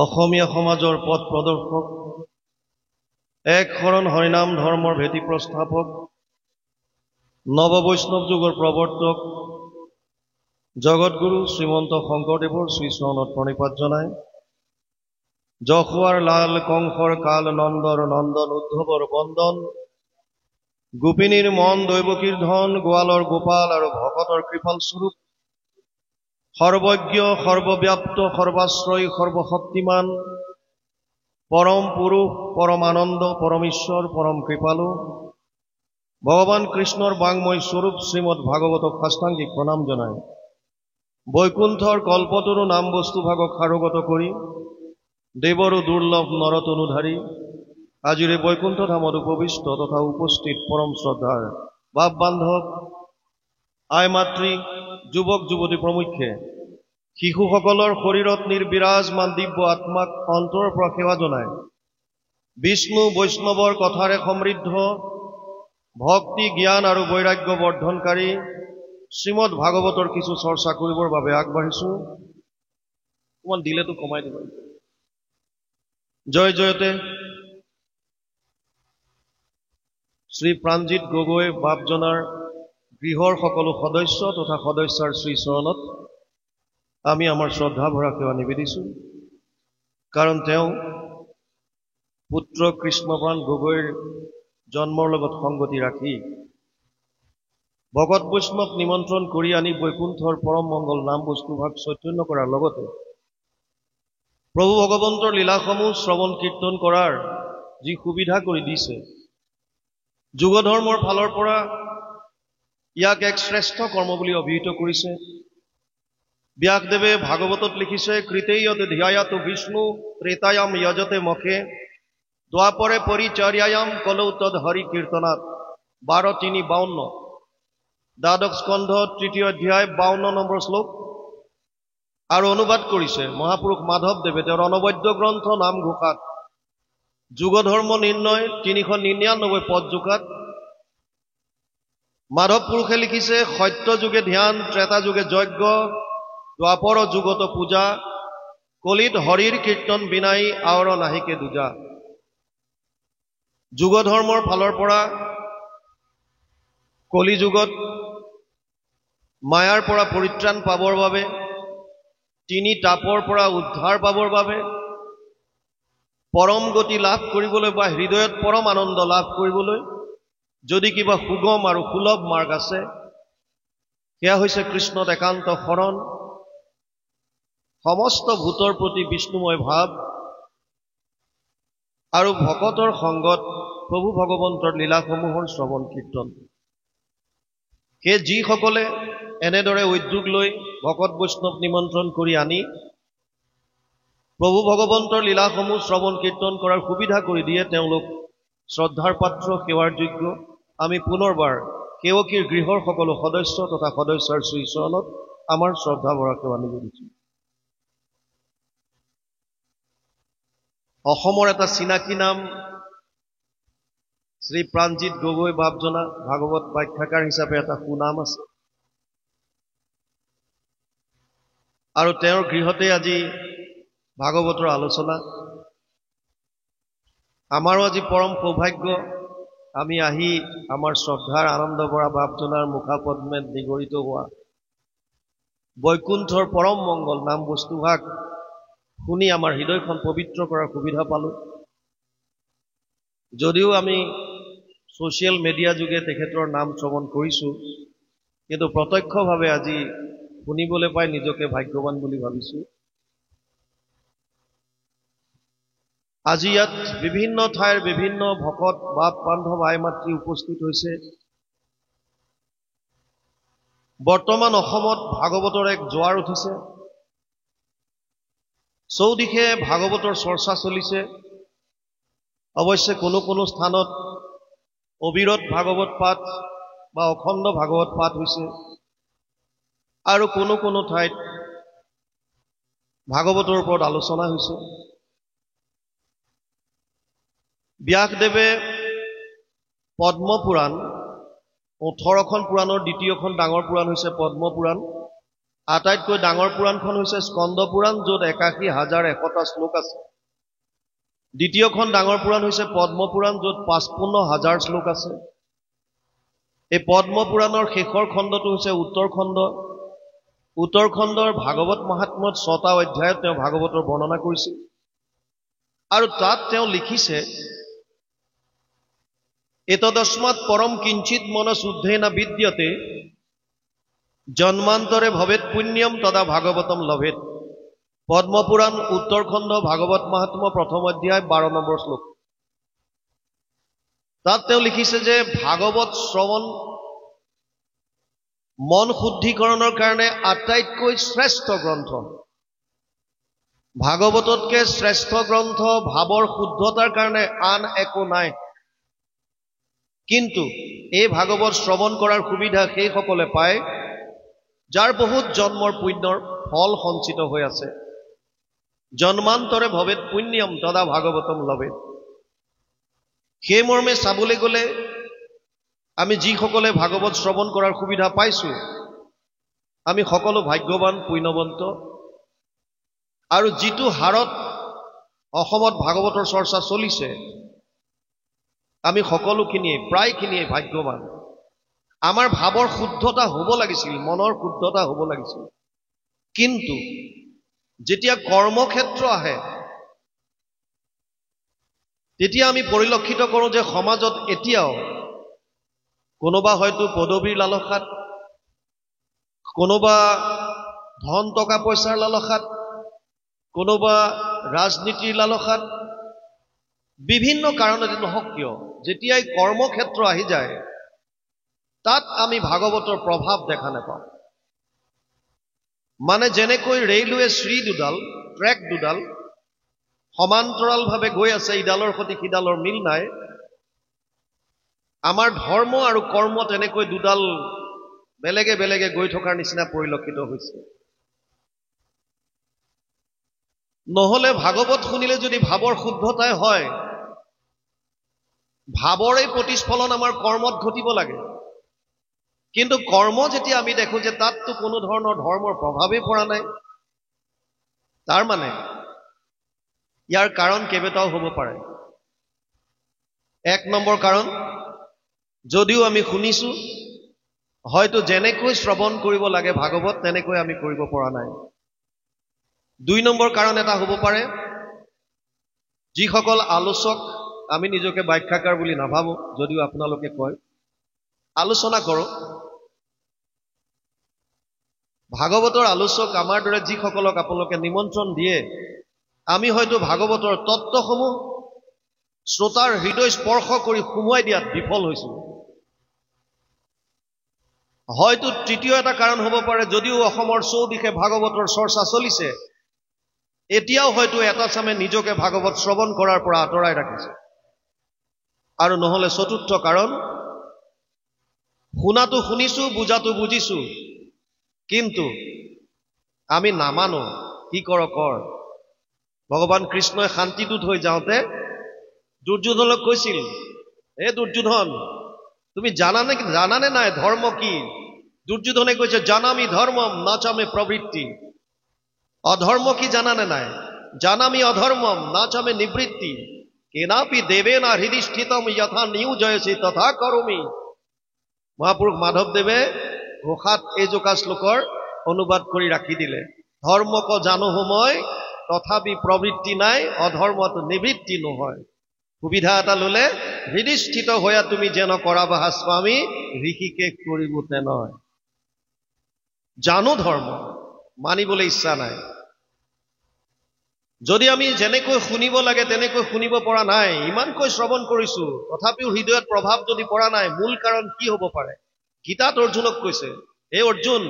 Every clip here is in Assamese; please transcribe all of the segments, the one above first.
অসমীয়া সমাজৰ পথ প্ৰদৰ্শক, এক শৰণ হৰিনাম ধৰ্মৰ ভেটি প্ৰস্থাপক, নৱ বৈষ্ণৱ যুগৰ প্ৰৱৰ্তক জগতগুৰু শ্ৰীমন্ত শংকৰদেৱৰ শ্ৰীচৰণত প্ৰণিপাত জনায়। যশোৱাৰ লাল কংসৰ কাল নন্দৰ নন্দন উদ্ধৱৰ বন্দন, গোপিনীৰ মন দৈৱকীৰ ধন, গোৱালৰ গোপাল আৰু ভকতৰ কৃপাল স্বৰূপ, সৰ্বজ্ঞ সৰ্বব্যাপ্ত সৰ্বাশ্ৰয়ী সৰ্বশক্তিমান, পৰম পুৰুষ পৰম আনন্দ পৰমেশ্বৰ পৰম কৃপালু ভগৱান কৃষ্ণৰ বাংময় স্বৰূপ শ্ৰীমদ ভাগৱতক সাষ্টাংগিক প্ৰণাম জনায়। বৈকুণ্ঠৰ কল্পতৰু নাম বস্তু ভাগক সাৰোগত কৰি দেৱৰো দুৰ্লভ নৰতনুধাৰী আজিৰ এই বৈকুণ্ঠ ধামত উপবিষ্ট তথা উপস্থিত পৰম শ্ৰদ্ধাৰ বাপ বান্ধৱ আই মাতৃ যুৱক যুৱতী প্ৰমুখ্যে শিশুসকলৰ শৰীৰত নিৰ্বিৰাজমান দিব্য আত্মাক অন্তৰৰ পৰা সেৱা জনায়। বিষ্ণু বৈষ্ণৱৰ কথাৰে সমৃদ্ধ ভক্তি জ্ঞান আৰু বৈৰাগ্য বৰ্ধনকাৰী শ্ৰীমদ ভাগৱতৰ কিছু চৰ্চা কৰিবৰ বাবে আগবাঢ়িছো। অকমান দিলেতো কমাই দিব। জয় জয়তে শ্ৰী প্ৰাণজিৎ গগৈ বাপজনাৰ গৃহৰ সকলো সদস্য তথা সদস্যাৰ শ্ৰীচৰণত আমি আমাৰ শ্ৰদ্ধা ভৰা সেৱা নিবেদিছো। কাৰণ তেওঁ পুত্ৰ কৃষ্ণপ্ৰাণ গগৈৰ জন্মৰ লগত সংগতি ৰাখি ভগত বৈষ্ণৱ নিমন্ত্ৰণ কৰি আনি বৈকুণ্ঠৰ পৰম মংগল নাম বস্তুভাগ চৈতন্য কৰাৰ লগতে প্ৰভু ভগৱন্তৰ লীলাসমূহ শ্ৰৱণ কীৰ্তন কৰাৰ যি সুবিধা কৰি দিছে, যুগ ধৰ্মৰ ফালৰ পৰা ইয়াক এক শ্ৰেষ্ঠ কৰ্ম বুলি অভিহিত কৰিছে। ব্যাসদেৱে ভাগৱতত লিখিছে, কৃতেয়ত ধ্যায়াত বিষ্ণু ত্ৰেতায়াম যজতে মখে দ্বাপৰে পৰিচৰ্যায়াম কলৌ তদ হৰি কীৰ্তনাত। 12:3-52 দ্বাদশ স্কন্ধ 3য় অধ্যায় 52 নম্বৰ শ্লোক। আৰু অনুবাদ কৰিছে মহাপুৰুষ মাধৱদেৱে তেওঁৰ অনবদ্য গ্ৰন্থ নামঘোষাত যুগ ধৰ্ম নিৰ্ণয় 399 পদ জোকাত মাধৱ পুৰুষে লিখিছে, সত্য যুগে ধ্যান, ত্ৰেতা যুগে যজ্ঞ, দ্বাপৰ যুগত পূজা, কলিত হৰিৰ কীৰ্তন বিনাই আওৰ নাহিকে দুজা। যুগ ধৰ্মৰ ফালৰ পৰা কলি যুগত মায়াৰ পৰা পৰিত্ৰাণ পাবৰ বাবে, তিনি তাপৰ পৰা উদ্ধাৰ পাবৰ বাবে, পৰম গতি লাভ কৰিবলৈ বা হৃদয়ত পৰম আনন্দ লাভ কৰিবলৈ যদি কিবা সুগম আৰু সুলভ মাৰ্গ আছে, সেয়া হৈছে কৃষ্ণত একান্ত শৰণ, সমস্ত ভূতৰ প্ৰতি বিষ্ণুময় ভাৱ আৰু ভকতৰ সংগত প্ৰভু ভগৱন্তৰ লীলাসমূহৰ শ্ৰৱণ কীৰ্তন। সেই যিসকলে এনেদৰে উদ্যোগ লৈ ভকত বৈষ্ণৱ নিমন্ত্ৰণ কৰি আনি প্ৰভু ভগৱন্তৰ লীলাসমূহ শ্ৰৱণ কীৰ্তন কৰাৰ সুবিধা কৰি দিয়ে, তেওঁলোক শ্ৰদ্ধাৰ পাত্ৰ, সেৱাৰ যোগ্য। আমি পুনৰবাৰ সেৱকীৰ গৃহৰ সকলো সদস্য তথা সদস্যাৰ শ্ৰীচৰণত আমাৰ শ্ৰদ্ধা ভৰা সেৱা নিবেদিছো। অসমৰ এটা চিনাকি নাম শ্ৰী প্ৰাণজিৎ গগৈ বাপজনা, ভাগৱত ব্যাখ্যাকাৰ হিচাপে এটা সুনাম আছে। আৰু তেওঁৰ গৃহতে আজি ভাগৱতৰ আলোচনা। আমাৰো আজি পৰম সৌভাগ্য, আমি আহি আমাৰ শ্ৰদ্ধাৰ আনন্দ ভৰা বাপজনাৰ মুখাপদ্মে নিগৰিত হোৱা বৈকুণ্ঠৰ পৰম মংগল নাম বস্তুভাগ শুনি আমাৰ হৃদয়খন পবিত্ৰ কৰাৰ সুবিধা পালো। যদিও আমি ছ'চিয়েল মিডিয়া যোগে তেখেতৰ নাম শ্ৰৱণ কৰিছো, কিন্তু প্ৰত্যক্ষভাৱে আজি শুনিবলৈ পাই নিজকে ভাগ্যৱান বুলি ভাবিছো। আজি ইয়াত বিভিন্ন ঠাইৰ বিভিন্ন ভকত বাপ বান্ধৱ আই মাতৃ উপস্থিত হৈছে। বৰ্তমান অসমত ভাগৱতৰ এক জোৱাৰ উঠিছে। চৌদিশে ভাগৱতৰ চৰ্চা চলিছে। অৱশ্যে কোনো কোনো স্থানত অবিৰত ভাগৱত পাঠ বা অখণ্ড ভাগৱত পাঠ হৈছে, আৰু কোনো কোনো ঠাইত ভাগৱতৰ ওপৰত আলোচনা হৈছে। ব্যাসদেৱে পদ্মপুৰাণ, 18খন পুৰাণৰ দ্বিতীয়খন ডাঙৰ পুৰাণ হৈছে পদ্মপুৰাণ, আটাইতকৈ ডাঙৰ পুৰাণখন হৈছে স্কন্দ পুৰাণ, য'ত ৮১,১০০টা শ্লোক আছে। দ্বিতীয়খন ডাঙৰ পুৰাণ হৈছে পদ্ম পুৰাণ, য'ত ৫৫,০০০ শ্লোক আছে। এই পদ্ম পুৰাণৰ শেষৰ খণ্ডটো হৈছে উত্তৰখণ্ড। উত্তৰখণ্ডৰ ভাগৱত মহাত্ম্যত ৬টা অধ্যায়ত তেওঁ ভাগৱতৰ বৰ্ণনা কৰিছিল, আৰু তাত তেওঁ লিখিছে, এতদস্মাৎ পৰম কিঞ্চিত মনশুদ্ধেন বিদ্যতে জন্মান্তৰে ভৱেত পুণ্যম তদা ভাগৱতম লভেত। পদ্মপুৰাণ উত্তৰখণ্ড ভাগৱত মহাত্ম্য প্ৰথম অধ্যায় ১২ নম্বৰ শ্লোক। তাত তেওঁ লিখিছে যে ভাগৱত শ্ৰৱণ মন শুদ্ধিকৰণৰ কাৰণে আটাইতকৈ শ্ৰেষ্ঠ গ্ৰন্থ। ভাগৱততকৈ শ্ৰেষ্ঠ গ্ৰন্থ ভাৱৰ শুদ্ধতাৰ কাৰণে আন একো নাই। কিন্তু এই ভাগৱত শ্ৰৱণ কৰাৰ সুবিধা সেইসকলে পায় যাৰ বহুত জন্মৰ পুণ্যৰ ফল সঞ্চিত হৈ আছে। জন্মান্তৰে ভৱেত পুণ্যম তদা ভাগৱতম লভেত। সেই মৰ্মে চাবলৈ গ'লে আমি যিসকলে ভাগৱত শ্ৰৱণ কৰাৰ সুবিধা পাইছো, আমি সকলো ভাগ্যৱান পুণ্যৱন্ত। আৰু যিটো হাৰত অসমত ভাগৱতৰ চৰ্চা চলিছে, আমি সকলোখিনিয়ে প্ৰায়খিনিয়ে ভাগ্যৱান। আমাৰ ভাৱৰ শুদ্ধতা হ'ব লাগিছিল, মনৰ শুদ্ধতা হ'ব লাগিছিল। কিন্তু যেতিয়া কৰ্মক্ষেত্ৰ আহে, তেতিয়া আমি পৰিলক্ষিত কৰোঁ যে সমাজত এতিয়াও কোনোবা হয়তো পদবীৰ লালসাত, কোনোবা ধন টকা পইচাৰ লালসাত, কোনোবা ৰাজনীতিৰ লালসাত, বিভিন্ন কাৰণতে নহওক কিয়, যেতিয়াই কৰ্মক্ষেত্ৰ আহি যায়, তাত আমি ভাগৱতৰ প্ৰভাৱ দেখা নাপাওঁ। মানে যেনেকৈ ৰেলৱে শ্ৰী দুডাল, ট্ৰেক দুডাল সমান্তৰালভাৱে গৈ আছে, ইডালৰ সৈতে সিডালৰ মিল নাই, আমাৰ ধৰ্ম আৰু কৰ্ম তেনেকৈ দুডাল বেলেগে বেলেগে গৈ থকাৰ নিচিনা পৰিলক্ষিত হৈছে। নহলে ভাগৱত শুনিলে যদি ভাৱৰ শুদ্ধতাই হয়, ভাৱৰে প্ৰতিস্ফলন আমাৰ কৰ্মত ঘটিব লাগে। কিন্তু কৰ্ম যেতিয়া আমি দেখো যে তাততো কোনো ধৰণৰ ধৰ্মৰ প্ৰভাৱেই পৰা নাই, তাৰ মানে ইয়াৰ কাৰণ কেইবাটাও হ'ব পাৰে। ১ নম্বৰ কাৰণ, যদিও আমি শুনিছো, হয়তো যেনেকৈ শ্ৰৱণ কৰিব লাগে ভাগৱত তেনেকৈ আমি কৰিব পৰা নাই। ২ নম্বৰ কাৰণ এটা হ'ব পাৰে, যিসকল আলোচক, আমি নিজকে ব্যাখ্যাকাৰ বুলি নাভাবো, যদিও আপোনালোকে কয়, আলোচনা কৰোঁ, ভাগৱতৰ আলোচক আমাৰ দৰে যিসকলক আপোনালোকে নিমন্ত্ৰণ দিয়ে, আমি হয়তো ভাগৱতৰ তত্ত্বসমূহ শ্ৰোতাৰ হৃদয় স্পৰ্শ কৰি সুমুৱাই দিয়াত বিফল হৈছো। হয়তো তৃতীয় এটা কাৰণ হ'ব পাৰে, যদিও অসমৰ চৌদিশে ভাগৱতৰ চৰ্চা চলিছে, এতিয়াও হয়তো এটা চামে নিজকে ভাগৱত শ্ৰৱণ কৰাৰ পৰা আঁতৰাই ৰাখিছে। আৰু নহলে চতুৰ্থ কাৰণ, শুনাটো শুনিছো, বুজাটো বুজিছো, কিন্তু আমি নামানো, কি কৰ কৰ। ভগৱান কৃষ্ণই শান্তিদূত হৈ যাওঁতে দুৰ্যোধনক কৈছিল, হে দুৰ্যোধন, তুমি জানানে নাই ধৰ্ম কি? দুৰ্যোধনে কৈছে, জানামি ধৰ্মম নাচামে প্ৰবৃত্তি। অধৰ্ম কি জানানে নাই? জানামি অধৰ্মম নাচামে নিবৃত্তি। কেনাপি দেবেনা হৃদি স্থিতম যথা নিয়োজয়সি তথা কৰোমি। মহাপুৰুষ মাধৱদেৱে ঘোষাত এইজোকা শ্লোকৰ অনুবাদ কৰি ৰাখি দিলে, ধৰ্মক জানো মই তথাপি প্ৰবৃত্তি নাই, অধৰ্মত নিবৃত্তি নহয়। সুবিধা এটা ললে হৃদিস্থিত হোৱা তুমি যেন কৰাবাহা স্বামী, ঋষিকেশ কৰিব তেনেয়। জানো ধৰ্ম, মানিবলৈ ইচ্ছা নাই। যদি আমি যেনেকৈ শুনিব লাগে তেনেকৈ শুনিব পৰা নাই, ইমানকৈ শ্ৰৱণ কৰিছো, তথাপিও হৃদয়ত প্ৰভাৱ যদি পৰা নাই, মূল কাৰণ কি হ'ব পাৰে? গীতাত অৰ্জুনক কৈছে, হে অৰ্জুন,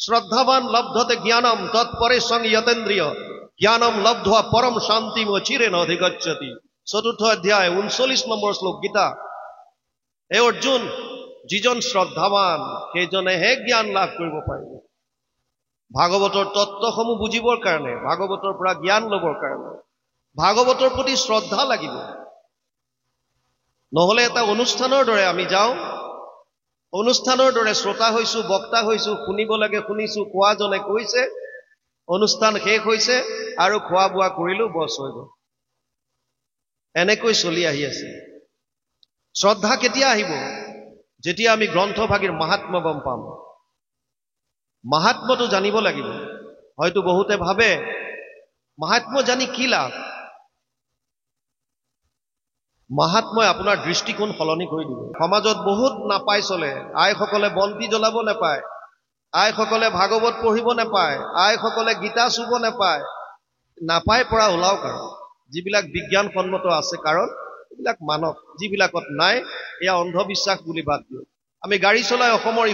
শ্ৰদ্ধাৱান লব্ধতে জ্ঞানম তৎপৰে সং যতেন্দ্ৰিয় জ্ঞানম লব্ধোৱা পৰম শান্তিম চিৰেণ অধিগচ্ছতি। ৪ৰ্থ অধ্যায় ৩৯ নম্বৰ শ্লোক গীতা। হে অৰ্জুন, যিজন শ্ৰদ্ধাৱান সেইজনেহে জ্ঞান লাভ কৰিব পাৰিব। ভাগৱতৰ তত্ত্বসমূহ বুজিবৰ কাৰণে, ভাগৱতৰ পৰা জ্ঞান ল'বৰ কাৰণে ভাগৱতৰ প্ৰতি শ্ৰদ্ধা লাগিব। নহলে এটা অনুষ্ঠানৰ দৰে আমি যাওঁ, অনুষ্ঠানৰ দৰে শ্ৰোতা হৈছো, বক্তা হৈছো, শুনিব লাগে শুনিছো, কোৱাজনে কৈছে, অনুষ্ঠান শেষ হৈছে আৰু খোৱা বোৱা কৰিলো, বছ হৈ গ'ল। এনেকৈ চলি আহি আছে। শ্ৰদ্ধা কেতিয়া আহিব? যেতিয়া আমি গ্ৰন্থভাগীৰ মাহাত্ম্য গম পাম। মাহাত্ম্যটো জানিব লাগিব। হয়তো বহুতে ভাবে মাহাত্ম্য জানি কি লাভ? মাহাত্ম্যই আপোনাৰ দৃষ্টিকোণ সলনি কৰি দিব। সমাজত বহুত নাপাই চলে। আইসকলে বন্তি জ্বলাব নাপায়, আইসকলে ভাগৱত পঢ়িব নাপায়, আইসকলে গীতা চুব নাপায়। নাপাই পৰা ওলাওক আৰু। যিবিলাক বিজ্ঞানসন্মত আছে কাৰণ এইবিলাক মানৱ, যিবিলাকত নাই এয়া অন্ধবিশ্বাস বুলি বাদ দিওঁ। আমি গাড়ী চলাই অসমৰ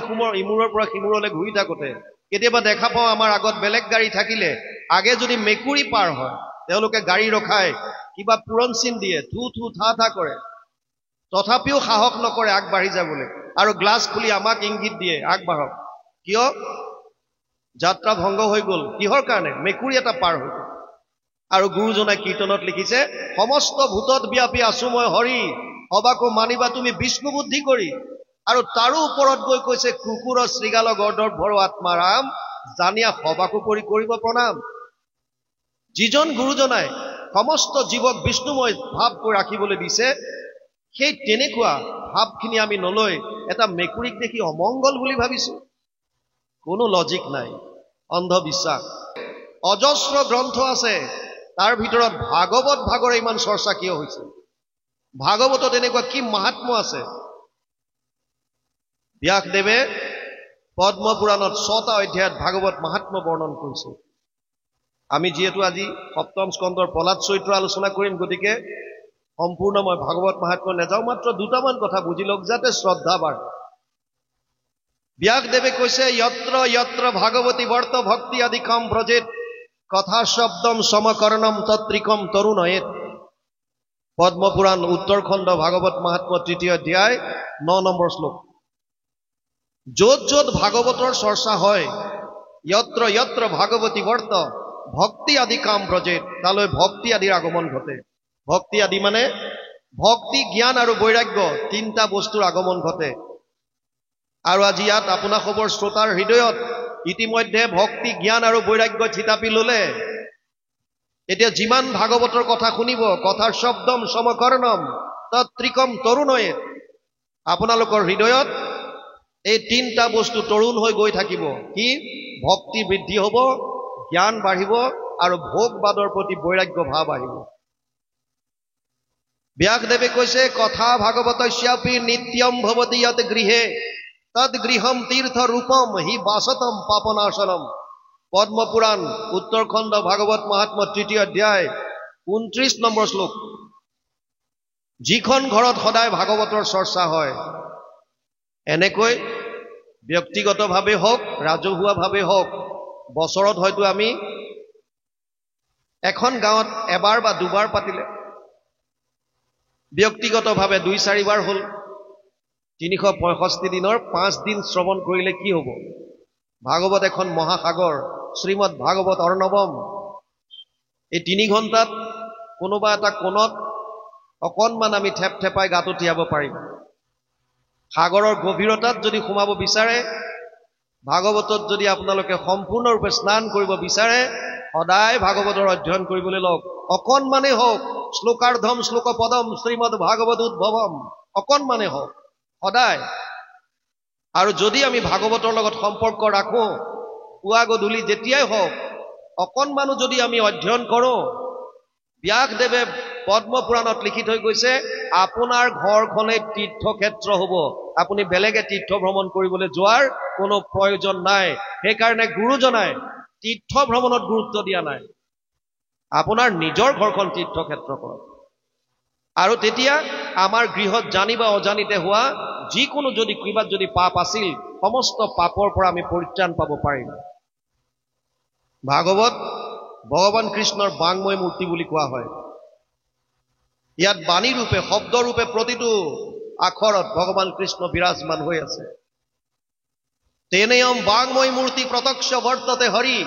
ইমূৰৰ পৰা সিমূৰলৈ ঘূৰি থাকোতে কেতিয়াবা দেখা পাওঁ আমাৰ আগত বেলেগ গাড়ী থাকিলে আগে যদি মেকুৰী পাৰ হয়, তেওঁলোকে গাড়ী ৰখাই কিবা পূৰণ চিন দিয়ে, থু থু থা থা কৰে, তথাপিও সাহস নকৰে আগবাঢ়ি যাবলৈ, আৰু গ্লাছ খুলি আমাক ইংগিত দিয়ে আগবাঢ়ক। কিয়? যাত্ৰা ভংগ হৈ গ'ল। কিহৰ কাৰণে? মেকুৰী এটা পাৰ হৈ গ'ল। আৰু গুৰুজনাই কীৰ্তনত লিখিছে, সমস্ত ভূতত ব্যাপী আছো মই হৰি, সবাকো মানিবা তুমি বিষ্ণু বুদ্ধি কৰি। আৰু তাৰো ওপৰত গৈ কৈছে, কুকুৰ শৃগাল গৰ্দৰ ভৰো আত্মাৰাম, জানিয়া সবাকো কৰি কৰিব প্ৰণাম। যিজন গুৰুজনাই সমস্ত জীৱক বিষ্ণুময় ভাৱ কৰি ৰাখিবলৈ দিছে, সেই তেনেকুৱা ভাৱখিনি আমি নলৈ এটা মেকুৰীক দেখি অমংগল বুলি ভাবিছো। কোনো লজিক নাই, অন্ধবিশ্বাস। অজস্ৰ গ্ৰন্থ আছে, তাৰ ভিতৰত ভাগৱত ভাগৰে ইমান চৰ্চা কিয় হৈছে? ভাগৱতত এনেকুৱা কি মাহাত্ম্য আছে? ব্যাসদেৱে পদ্ম পুৰাণত 6টা অধ্যায়ত ভাগৱত মাহাত্ম্য বৰ্ণন কৰিছে। আমি যিহেতু আজি সপ্তম স্কন্ধৰ প্ৰহ্লাদ চৰিত্ৰ আলোচনা কৰিম, গতিকে সম্পূৰ্ণ মই ভাগৱত মাহাত্ম্য নেযাওঁ, মাত্ৰ দুটামান কথা বুজি লওক যাতে শ্ৰদ্ধা বাঢ়ে। ব্যাসদেৱে কৈছে, যত্ৰ যত্ৰ ভাগৱতী বৰ্ত ভক্তি আদিকম ব্ৰজেত, কথা শব্দম সমকৰণম তত্ৰিকম তৰুণয়েত। পদ্মপুৰাণ উত্তৰখণ্ড ভাগৱত মাহাত্ম্য 3য় অধ্যায় 9 নম্বৰ শ্লোক। য'ত য'ত ভাগৱতৰ চৰ্চা হয়, যত্ৰ যত্ৰ ভাগৱতী বৰ্ত ভক্তি আদি কাম ব্ৰজেত, তালৈ ভক্তি আদিৰ আগমন ঘটে। ভক্তি আদি মানে ভক্তি, জ্ঞান আৰু বৈৰাগ্য, 3টা বস্তুৰ আগমন ঘটে। আৰু আজি ইয়াত আপোনাসৱৰ শ্ৰোতাৰ হৃদয়ত ইতিমধ্যে ভক্তি, জ্ঞান আৰু বৈৰাগ্য থিতাপি ললে। এতিয়া যিমান ভাগৱতৰ কথা শুনিব, কথাৰ শব্দম সমকৰণম তত্ৰিকম তৰুণয়েত, আপোনালোকৰ হৃদয়ত এই 3টা বস্তু তৰুণ হৈ গৈ থাকিব। কি? ভক্তি বৃদ্ধি হ'ব, জ্ঞান বাঢ়িব, আৰু ভোগবাদৰ প্ৰতি বৈৰাগ্য ভাৱ আহিব। ব্যাসদেৱে কৈছে, কথা ভাগৱতস্যাপি নিত্যম ভৱতি যত গৃহে, তদ গৃহম তীৰ্থ ৰূপম হি বাসতম পাপনাশনম। পদ্মপুৰাণ উত্তৰখণ্ড ভাগৱত মাহাত্ম্য 3য় অধ্যায় 29 নম্বৰ শ্লোক। যিখন ঘৰত সদায় ভাগৱতৰ চৰ্চা হয়, এনেকৈ ব্যক্তিগতভাৱে হওক, ৰাজহুৱাভাৱে হওক, বছৰত হয়তো আমি এখন গাঁৱত এবাৰ বা দুবাৰ পাতিলে, ব্যক্তিগতভাৱে 2-4 বাৰ হ'ল, 365 দিনৰ 5 দিন শ্ৰৱণ কৰিলে কি হ'ব? ভাগৱত এখন মহাসাগৰ, শ্ৰীমদ ভাগৱত অৰ্ণৱম। এই 3 ঘণ্টাত কোনোবা এটা কোণত অকণমান আমি থেপ থেপাই গাটো তিয়াব পাৰিম। সাগৰৰ গভীৰতাত যদি সোমাব বিচাৰে, ভাগৱতত যদি আপোনালোকে সম্পূৰ্ণৰূপে স্নান কৰিব বিচাৰে, সদায় ভাগৱতৰ অধ্যয়ন কৰিবলৈ লওক। অকণমানেই হওক, শ্লোকাৰ্ধম শ্লোক পদম শ্ৰীমদ ভাগৱত উদ্ভৱম, অকণমানেই হওক, সদায়। আৰু যদি আমি ভাগৱতৰ লগত সম্পৰ্ক ৰাখোঁ, পুৱা গধূলি যেতিয়াই হওক অকণমানো যদি আমি অধ্যয়ন কৰোঁ, ব্যাসদেৱে পদ্মপুৰাণত লিখি থৈ গৈছে, আপোনাৰ ঘৰখনেই তীৰ্থক্ষেত্ৰ হ'ব। আপুনি বেলেগে তীৰ্থ ভ্ৰমণ কৰিবলৈ যোৱাৰ কোনো প্ৰয়োজন নাই। সেইকাৰণে গুৰুজনাই তীৰ্থ ভ্ৰমণত গুৰুত্ব দিয়া নাই। আপোনাৰ নিজৰ ঘৰখন তীৰ্থক্ষেত্ৰ কৰক। আৰু তেতিয়া আমাৰ গৃহত জানি বা অজানিতে হোৱা যিকোনো যদি কিবাত যদি পাপ আছিল, সমস্ত পাপৰ পৰা আমি পৰিত্ৰাণ পাব পাৰিম। ভাগৱত ভগৱান কৃষ্ণৰ বাংময় মূৰ্তি বুলি কোৱা হয়। ইয়াত বাণী ৰূপে, শব্দ ৰূপে প্ৰতিটো আখৰত ভগৱান কৃষ্ণ বিৰাজমান হৈ আছে। তেনেয়ম বাংময় মূৰ্তি প্ৰত্যক্ষ বৰ্ততে হৰি,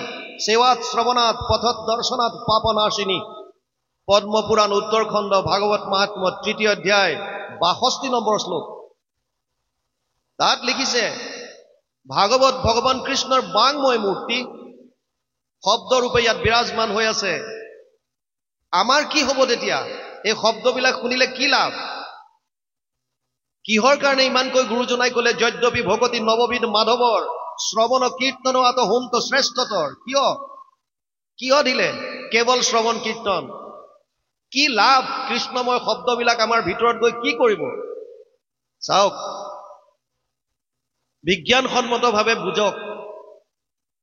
সেৱাত শ্ৰৱণাত পথত দৰ্শনাত পাপনাশিনী। পদ্মপুৰাণ উত্তৰখণ্ড ভাগৱত মাহাত্ম্য 3য় অধ্যায় 62 নম্বৰ শ্লোক। তাত লিখিছে ভাগৱত ভগৱান কৃষ্ণৰ বাংময় মূৰ্তি শব্দৰূপে ইয়াত বিৰাজমান হৈ আছে। আমাৰ কি হ'ব তেতিয়া? এই শব্দবিলাক শুনিলে কি লাভ? কিহৰ কাৰণে ইমানকৈ গুৰুজনাই ক'লে যদ্যপি ভগতি নৱবিধ মাধৱৰ শ্ৰৱণ কীৰ্তন আত হোমত শ্ৰেষ্ঠতৰ? কিয় দিলে কেৱল শ্ৰৱণ কীৰ্তন? কি লাভ? কৃষ্ণময় শব্দবিলাক আমাৰ ভিতৰত গৈ কি কৰিব? চাওক, বিজ্ঞানসন্মতভাৱে বুজক।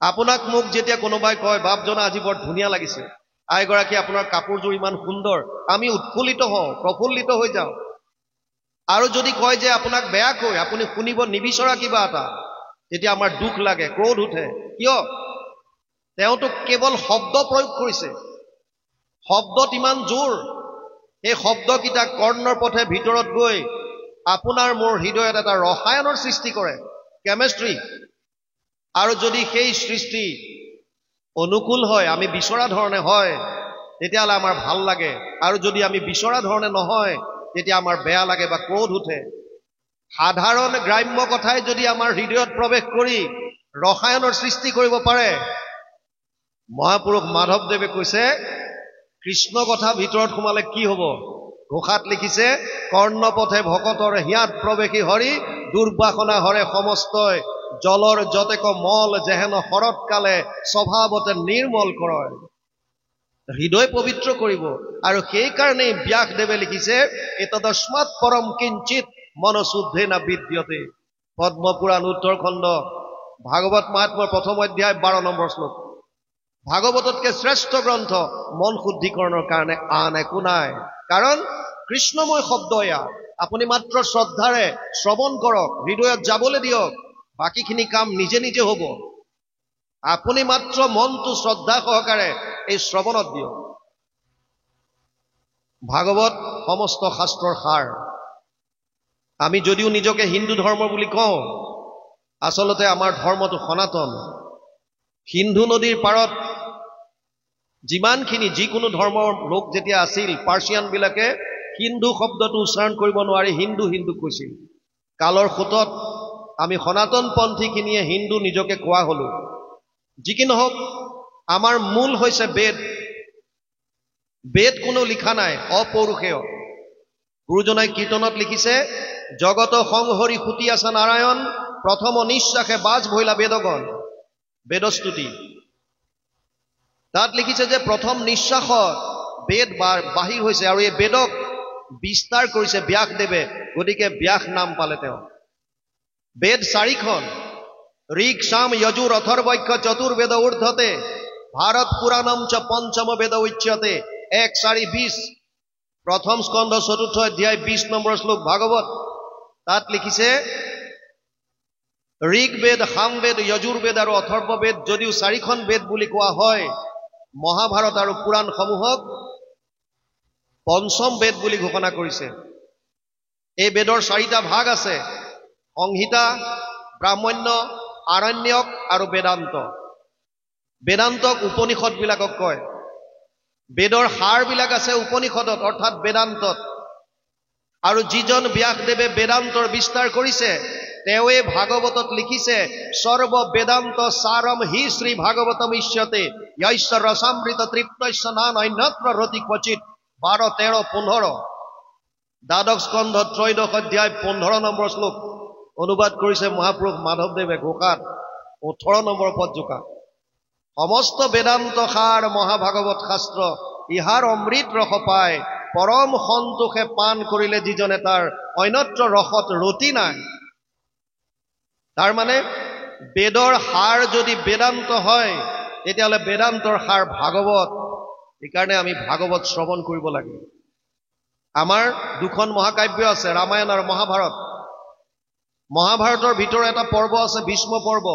আপোনাক মোক যেতিয়া কোনোবাই কয় বাপজনা আজি বৰ ধুনীয়া লাগিছে, আইগৰাকী আপোনাৰ কাপোৰযোৰ ইমান সুন্দৰ, আমি উৎফুল্লিত হওঁ, প্ৰফুল্লিত হৈ যাওঁ। আৰু যদি কয় যে আপোনাক বেয়াকৈ, আপুনি শুনিব নিবিচৰা কিবা এটা, তেতিয়া আমাৰ দুখ লাগে, ক্ৰোধ উঠে। কিয়? তেওঁতো কেৱল শব্দ প্ৰয়োগ কৰিছে, শব্দত ইমান জোৰ। এই শব্দকেইটা কৰ্ণৰ পথে ভিতৰত গৈ আপোনাৰ মোৰ হৃদয়ত এটা ৰসায়নৰ সৃষ্টি কৰে, কেমেষ্ট্ৰি। আৰু যদি সেই সৃষ্টি অনুকূল হয়, আমি বিচৰা ধৰণে হয়, তেতিয়াহ'লে আমাৰ ভাল লাগে। আৰু যদি আমি বিচৰা ধৰণে নহয়, তেতিয়া আমাৰ বেয়া লাগে বা ক্ৰোধ উঠে। সাধাৰণ গ্ৰাম্য কথাই যদি আমাৰ হৃদয়ত প্ৰৱেশ কৰি ৰসায়নৰ সৃষ্টি কৰিব পাৰে, মহাপুৰুষ মাধৱদেৱে কৈছে কৃষ্ণ কথা ভিতৰত সোমালে কি হ'ব? ঘোষাত লিখিছে কৰ্ণপথে ভকতৰ হিয়াত প্ৰৱেশী হৰি দুৰ্বাসনা হৰে সমস্তই জলৰ যতেক মল যেহেন শৰৎকালে স্বভাৱতে নিৰ্মল কৰয়। হৃদয় পবিত্ৰ কৰিব। আৰু সেইকাৰণেই ব্যাসদেৱে লিখিছে এতদস্মাৎ পৰম কিঞ্চিত মনশুদ্ধে না বিদ্যতে। পদ্মপুৰাণ উত্তৰখণ্ড ভাগৱত মহাত্ম্যৰ প্ৰথম অধ্যায় 12 নম্বৰ শ্লোক। ভাগৱততকৈ শ্ৰেষ্ঠ গ্ৰন্থ মন শুদ্ধিকৰণৰ কাৰণে আন একো নাই। কাৰণ কৃষ্ণময় শব্দ এয়া। আপুনি মাত্ৰ শ্ৰদ্ধাৰে শ্ৰৱণ কৰক, হৃদয়ত যাবলৈ দিয়ক, বাকীখিনি কাম নিজে নিজে হ'ব। আপুনি মাত্ৰ মনটো শ্ৰদ্ধা সহকাৰে এই শ্ৰৱণত দিয়ক। ভাগৱত সমস্ত শাস্ত্ৰৰ সাৰ। আমি যদিও নিজকে হিন্দু ধৰ্ম বুলি কওঁ, আচলতে আমাৰ ধৰ্মটো সনাতন। সিন্ধু নদীৰ পাৰত যিমানখিনি যিকোনো ধৰ্মৰ লোক যেতিয়া আছিল, পাৰ্চিয়ানবিলাকে হিন্দু শব্দটো উচ্চাৰণ কৰিব নোৱাৰি হিন্দু হিন্দু কৈছিল। কালৰ সোঁতত আমি সনাতন পন্থীখিনিয়ে হিন্দু নিজকে কোৱা হলো। যি কি নহওক, আমাৰ মূল হৈছে বেদ। বেদ কোনো লিখা নাই, অপৌৰুষেয়। গুৰুজনাই কীৰ্তনত লিখিছে জগত সংহৰি সুতি আছে নাৰায়ণ, প্ৰথম নিশ্বাসে বাজ ভৈলা বেদগণ। বেদস্তুতি তাত লিখিছে যে প্ৰথম নিশ্বাসত বেদ বাহিৰ হৈছে, আৰু এই বেদক বিস্তাৰ কৰিছে ব্যাসদেৱে, গতিকে ব্যাস নাম পালে তেওঁ। বেদ 4খন, ঋক সাম যজুৰ অথৰ্বৈক্য চতুৰ্বেদ ঊৰ্ধ্বতে, ভাৰত পুৰাণম চ পঞ্চম বেদ উচ্যতে। 1:4:20 প্ৰথম স্কন্ধ 4ৰ্থ অধ্যায় 20 নম্বৰ শ্লোক ভাগৱত। তাত লিখিছে ঋক বেদ, সামবেদ, যজুৰ্বেদ আৰু অথৰ্ববেদ যদিও 4খন বেদ বুলি কোৱা হয়, মহাভাৰত আৰু পুৰাণসমূহক পঞ্চম বেদ বুলি ঘোষণা কৰিছে। এই বেদৰ 4টা ভাগ আছে, সংহিতা, ব্ৰাহ্মণ্য, আৰণ্যক আৰু বেদান্ত। বেদান্তক উপনিষদবিলাকক কয়। বেদৰ সাৰবিলাক আছে উপনিষদত, অৰ্থাৎ বেদান্তত। আৰু যিজন ব্যাসদেৱে বেদান্তৰ বিস্তাৰ কৰিছে, তেওঁৱে ভাগৱতত লিখিছে সৰ্ব বেদান্ত সাৰম হি শ্ৰী ভাগৱতম ইষ্যতে য়স্য ৰসামৃত তৃপ্তস্য নান অন্যত্ৰ ৰতি ক্বচিত। 12, 13, 15 দ্বাদশ স্কন্ধ 13 অধ্যায় 15 নম্বৰ শ্লোক অনুবাদ কৰিছে মহাপুৰুষ মাধৱদেৱে ঘোষাত 18 নম্বৰ পদজোকা। সমস্ত বেদান্ত সাৰ মহাভাগৱত শাস্ত্ৰ, ইহাৰ অমৃত ৰস পায়, পৰম সন্তোষে পান কৰিলে যিজনে তাৰ অন্যত্ৰ ৰসত ৰতি নাই। তাৰ মানে বেদৰ সাৰ যদি বেদান্ত হয়, তেতিয়াহ'লে বেদান্তৰ সাৰ ভাগৱত। সেইকাৰণে আমি ভাগৱত শ্ৰৱণ কৰিব লাগে। আমাৰ 2খন মহাকাব্য আছে, ৰামায়ণ আৰু মহাভাৰত। মহাভাৰতৰ ভিতৰত এটা পৰ্ব আছে ভীষ্ম পৰ্ব।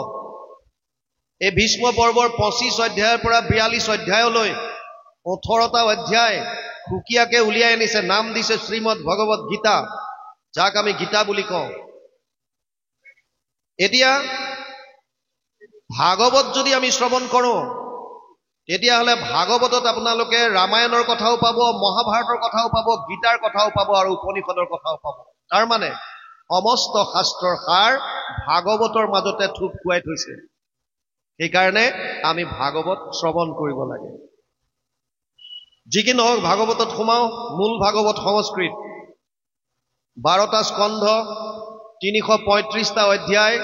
এই ভীষ্ম পৰ্বৰ 25 অধ্যায়ৰ পৰা 42 অধ্যায়লৈ 18টা অধ্যায় সুকীয়াকে উলিয়াই আনিছে, নাম দিছে শ্ৰীমদ ভগৱত গীতা, যাক আমি গীতা বুলি কওঁ। এতিয়া ভাগৱত যদি আমি শ্ৰৱণ কৰোঁ, তেতিয়াহ'লে ভাগৱতত আপোনালোকে ৰামায়ণৰ কথাও পাব, মহাভাৰতৰ কথাও পাব, গীতাৰ কথাও পাব আৰু উপনিষদৰ কথাও পাব। তাৰ মানে সমস্ত শাস্ত্ৰৰ সাৰ ভাগৱতৰ মাজতে থুপ খুৱাই থৈছে। সেইকাৰণে আমি ভাগৱত শ্ৰৱণ কৰিব লাগে। যি কি নহওক ভাগৱতত সোমাও। মূল ভাগৱত সংস্কৃত, 12টা স্কন্ধ, 335টা অধ্যায়,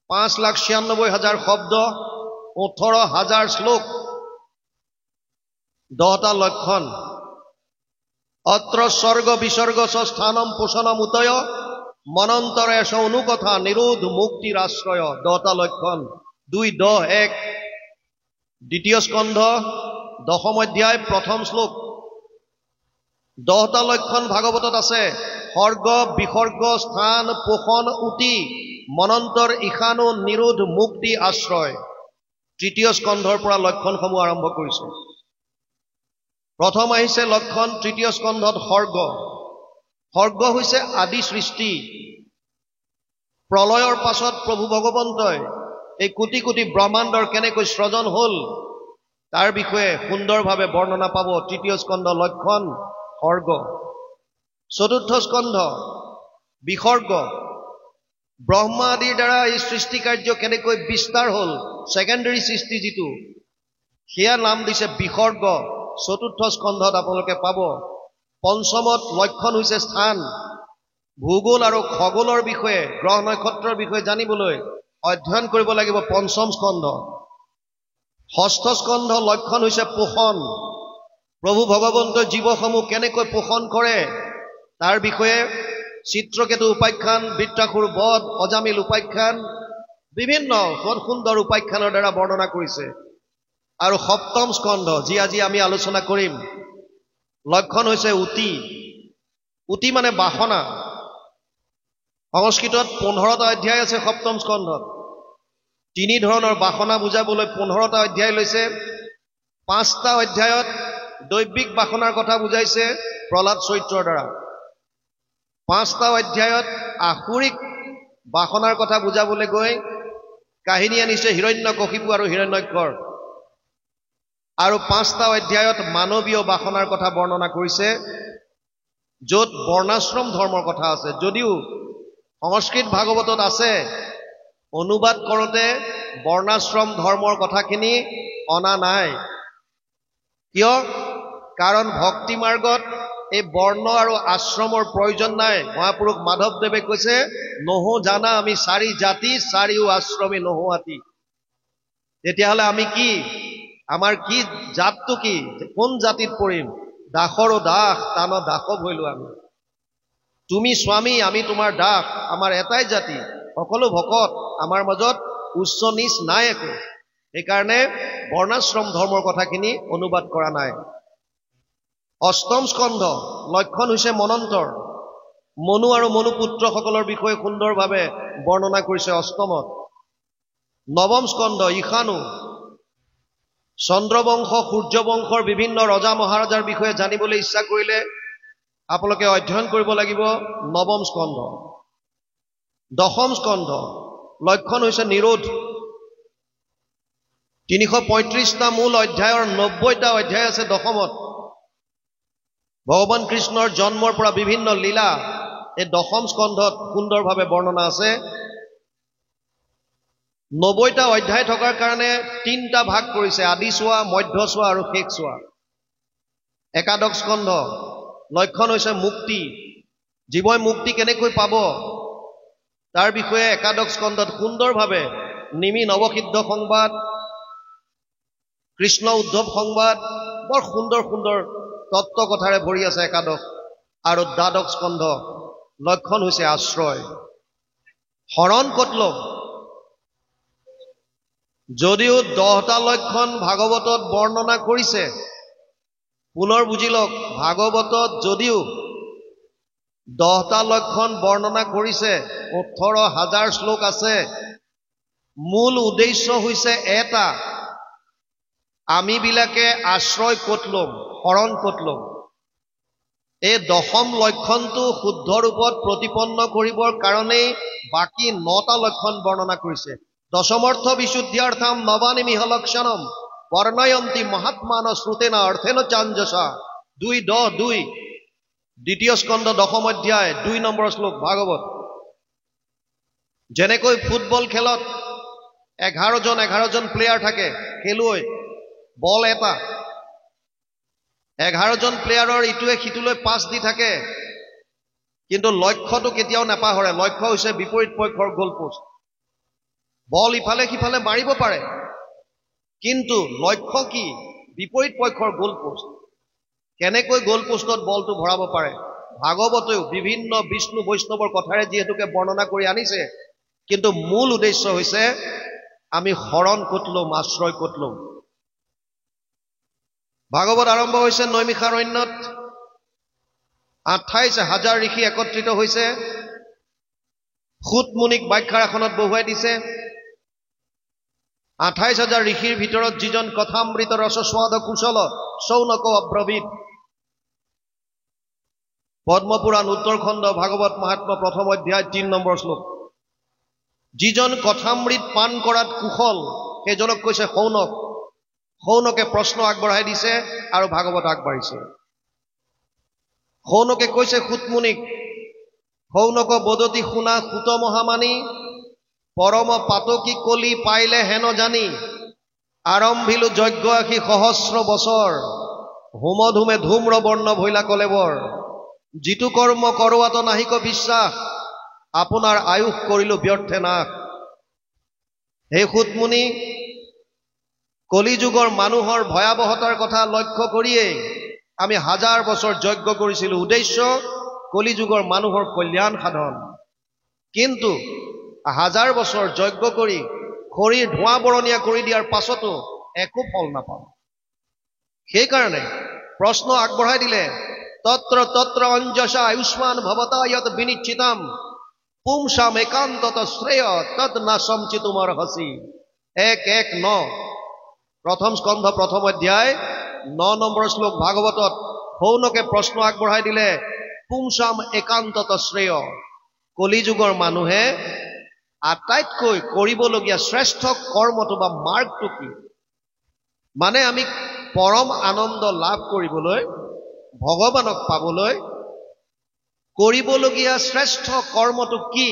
5,96,000 শব্দ, 18,000 শ্লোক, 10টা লক্ষণ। অত্ৰ স্বৰ্গ বিসৰ্গ স্থানম পোষণম উতয় মনন্তৰে অনুকথা নিৰোধ মুক্তিৰ আশ্ৰয়, 10টা লক্ষণ। 2:10:1 দ্বিতীয় স্কন্ধ 10ম অধ্যায় 1ম শ্লোক। 10টা লক্ষণ ভাগৱতত আছে। স্বৰ্গ বিসৰ্গ স্থান পোষণ উতি মনন্তৰ ঈশানো নিৰোধ মুক্তি আশ্ৰয়। তৃতীয় স্কন্ধৰ পৰা লক্ষণসমূহ আৰম্ভ কৰিছে। প্ৰথম আহিছে লক্ষণ তৃতীয় স্কন্ধত স্বৰ্গ। স্বৰ্গ হৈছে আদি সৃষ্টি। প্ৰলয়ৰ পাছত প্ৰভু ভগৱন্তই এই কোটি কোটি ব্ৰহ্মাণ্ডৰ কেনেকৈ সৃজন হ'ল তাৰ বিষয়ে সুন্দৰভাৱে বৰ্ণনা পাব তৃতীয় স্কন্ধ লক্ষণ স্বৰ্গ। চতুৰ্থ স্কন্ধ বিসৰ্গ। ব্ৰহ্মা আদিৰ দ্বাৰা এই সৃষ্টি কাৰ্য কেনেকৈ বিস্তাৰ হ'ল, ছেকেণ্ডাৰী সৃষ্টি যিটো, সেয়া নাম দিছে বিসৰ্গ। চতুৰ্থ স্কন্ধত আপোনালোকে পাব। পঞ্চমত লক্ষণ হৈছে স্থান। ভূগোল আৰু খগোলৰ বিষয়ে, গ্ৰহ নক্ষত্ৰৰ বিষয়ে জানিবলৈ অধ্যয়ন কৰিব লাগিব পঞ্চম স্কন্ধ। ষষ্ঠ স্কন্ধ লক্ষণ হৈছে পোষণ। প্ৰভু ভগৱন্তই জীৱসমূহ কেনেকৈ পোষণ কৰে তাৰ বিষয়ে চিত্ৰকেতু উপাখ্যান, বৃত্ৰাসুৰ বধ, অজামিল উপাখ্যান, বিভিন্ন সুন্দৰ উপাখ্যানৰ দ্বাৰা বৰ্ণনা কৰিছে। আৰু সপ্তম স্কন্ধ যি আজি আমি আলোচনা কৰিম, লক্ষণ হৈছে উতি। উতি মানে বাসনা। সংস্কৃতত 15টা অধ্যায় আছে সপ্তম স্কন্ধত। 3 ধৰণৰ বাসনা বুজাবলৈ 15টা অধ্যায় লৈছে। 5টা অধ্যায়ত দৈবিক বাসনাৰ কথা বুজাইছে প্ৰহ্লাদ চৰিত্ৰৰ দ্বাৰা। 5টা অধ্যায়ত আসুৰিক বাসনাৰ কথা বুজাবলৈ গৈ কাহিনী আনিছে হিৰণ্যকশিপু আৰু হিৰণ্যক্ষৰ। আৰু 5টা অধ্যায়ত মানৱীয় বাসনাৰ কথা বৰ্ণনা কৰিছে, য'ত বৰ্ণাশ্ৰম ধৰ্মৰ কথা আছে। যদিও সংস্কৃত ভাগৱতত আছে, অনুবাদ কৰোঁতে বৰ্ণাশ্ৰম ধৰ্মৰ কথাখিনি অনা নাই। কিয়? কাৰণ ভক্তি মাৰ্গত এই বৰ্ণ আৰু আশ্ৰমৰ প্ৰয়োজন নাই। মহাপুৰুষ মাধৱদেৱে কৈছে, নহো জানা আমি 4 জাতি 4 আশ্ৰমে নহো আতি। তেতিয়াহ'লে আমি কি? আমাৰ কি জাতটো কি? কোন জাতিত পৰিম? দাসৰো দাস, তান দাস ভৈলো আমি। তুমি স্বামী, আমি তোমাৰ দাস। আমাৰ এটাই জাতি, সকলো ভকত, আমাৰ মাজত উচ্চ নিচ নাই একো। সেইকাৰণে বৰ্ণাশ্ৰম ধৰ্মৰ কথাখিনি অনুবাদ কৰা নাই। অষ্টম স্কন্ধ লক্ষণ হৈছে মনন্তৰ। মনু আৰু মনুপুত্ৰসকলৰ বিষয়ে সুন্দৰভাৱে বৰ্ণনা কৰিছে অষ্টমত। নৱম স্কন্ধ ঈশানু। চন্দ্ৰবংশ, সূৰ্যবংশৰ বিভিন্ন ৰজা মহাৰাজাৰ বিষয়ে জানিবলৈ ইচ্ছা কৰিলে আপোনালোকে অধ্যয়ন কৰিব লাগিব নৱম স্কন্ধ। দশম স্কন্ধ লক্ষণ হৈছে নিৰোধ। 335টা মূল অধ্যায়ৰ 90টা অধ্যায় আছে দশমত। ভগৱান কৃষ্ণৰ জন্মৰ পৰা বিভিন্ন লীলা এই দশম স্কন্ধত সুন্দৰভাৱে বৰ্ণনা আছে। 90টা অধ্যায় থকাৰ কাৰণে 3টা ভাগ কৰিছে, আদি চোৱা, মধ্য চোৱা আৰু শেষ চোৱা। একাদশ স্কন্ধ লক্ষণ হৈছে মুক্তি। জীৱই মুক্তি কেনেকৈ পাব তাৰ বিষয়ে একাদশ স্কন্ধত সুন্দৰভাৱে নিমি নৱসিদ্ধ সংবাদ, কৃষ্ণ উদ্ধৱ সংবাদ, বৰ সুন্দৰ সুন্দৰ তত্ত্ব কথাৰে ভৰি আছে একাদশ। আৰু দ্বাদশ স্কন্ধ লক্ষণ হৈছে আশ্ৰয়। শৰণ ক'ত ল'ম? যদিও 10টা লক্ষণ ভাগৱতত বৰ্ণনা কৰিছে, পুনৰ বুজি লওক, ভাগৱতত যদিও 10টা লক্ষণ বৰ্ণনা কৰিছে, 18,000 শ্লোক আছে, মূল উদ্দেশ্য হৈছে এটা, আমিবিলাকে আশ্ৰয় ক'ত ল'ম, শৰণ ক'ত ল'ম। এই দশম লক্ষণটো শুদ্ধ ৰূপত প্ৰতিপন্ন কৰিবৰ কাৰণেই বাকী 9টা লক্ষণ বৰ্ণনা কৰিছে। দশমৰ্থ বিশুদ্ধ্যাৰ্থম নবানি মিহ লক্ষণম বৰ্ণয়ন্তি মহাত্মান শ্ৰুতেনা অৰ্থেন চাঞ্জসা। 2:10:2 দ্বিতীয় স্কন্ধ দশম অধ্যায় 2 নম্বৰ শ্লোক ভাগৱত। যেনেকৈ ফুটবল খেলত 11জন প্লেয়াৰ থাকে, খেলুৱৈ, বল এটা, 11জন প্লেয়াৰৰ ইটোৱে সিটোলৈ পাছ দি থাকে, কিন্তু লক্ষ্যটো কেতিয়াও নাপাহৰে। লক্ষ্য হৈছে বিপৰীত পক্ষৰ গ'ল পোষ্ট। বল ইফালে সিফালে মাৰিব পাৰে, কিন্তু লক্ষ্য কি? বিপৰীত পক্ষৰ গ'ল পোষ্ট। কেনেকৈ গ'ল পোষ্টত বলটো ভৰাব পাৰে? ভাগৱতেও বিভিন্ন বিষ্ণু বৈষ্ণৱৰ কথাৰে যিহেতুকে বৰ্ণনা কৰি আনিছে, কিন্তু মূল উদ্দেশ্য হৈছে আমি শৰণ ক'ত ল'ম, আশ্ৰয় ক'ত ল'ম। ভাগৱত আৰম্ভ হৈছে নৈমিষাৰণ্যত। 28,000 ঋষি একত্ৰিত হৈছে, সুত মুনিক ব্যাখ্যাৰ আসনত বহুৱাই দিছে। 28,000 ঋষিৰ ভিতৰত যিজন কথামৃত ৰসস্বাদ কুশল শৌনক অব্ৰবীত, পদ্মপুৰাণ উত্তৰখণ্ড ভাগৱত মহাত্ম্য 1ম অধ্যায় 3 নম্বৰ শ্লোক। যিজন কথামৃত পান কৰাত কুশল, সেইজনক কৈছে শৌনক। শৌনকে প্ৰশ্ন আগবঢ়াই দিছে আৰু ভাগৱত আগবাঢ়িছে। শৌনকে কৈছে সুতমুনিক, শৌনক বদতি শুনা সুত মহামানী, পৰম পাতকী কলি পাইলে হেন জানি, আৰম্ভিলো যজ্ঞ আশী সহস্ৰ বছৰ, হোমধুমে ধূম্ৰ বৰ্ণ ভৈলা কলেবৰ, যিটো কৰ্ম কৰোৱাত নাহিক বিশ্বাস, আপোনাৰ আয়ুস কৰিলো ব্যৰ্থে নাশ। হে সুতমুনি, কলিযুগৰ মানুহৰ ভয়াৱহতাৰ কথা লক্ষ্য কৰিয়েই আমি 1000 বছৰ যজ্ঞ কৰিছিলো। উদ্দেশ্য কলিযুগৰ মানুহৰ কল্যাণ সাধন। কিন্তু 1000 বছৰ যজ্ঞ কৰি খৰিৰ ধোঁৱা বৰণীয়া কৰি দিয়াৰ পাছতো একো ফল নাপাওঁ। সেইকাৰণে প্ৰশ্ন আগবঢ়াই দিলে, তত্ৰ তত্ৰ অঞ্জসা আয়ুষ্মান ভৱতা য়ত বিনিশ্চিতম, পুংসাম একান্তত শ্ৰেয় তদ নাশম চিতুমৰ হসি। 1:1:9 প্ৰথম স্কন্ধ 1ম অধ্যায় 9 নম্বৰ শ্লোক ভাগৱতত শৌনকে প্ৰশ্ন আগবঢ়াই দিলে, পুংসাম একান্তত শ্ৰেয়, কলিযুগৰ মানুহে আটাইতকৈ কৰিবলগীয়া শ্ৰেষ্ঠ কৰ্মটো বা মাৰ্গটো কি? মানে আমি পৰম আনন্দ লাভ কৰিবলৈ, ভগৱানক পাবলৈ কৰিবলগীয়া শ্ৰেষ্ঠ কৰ্মটো কি?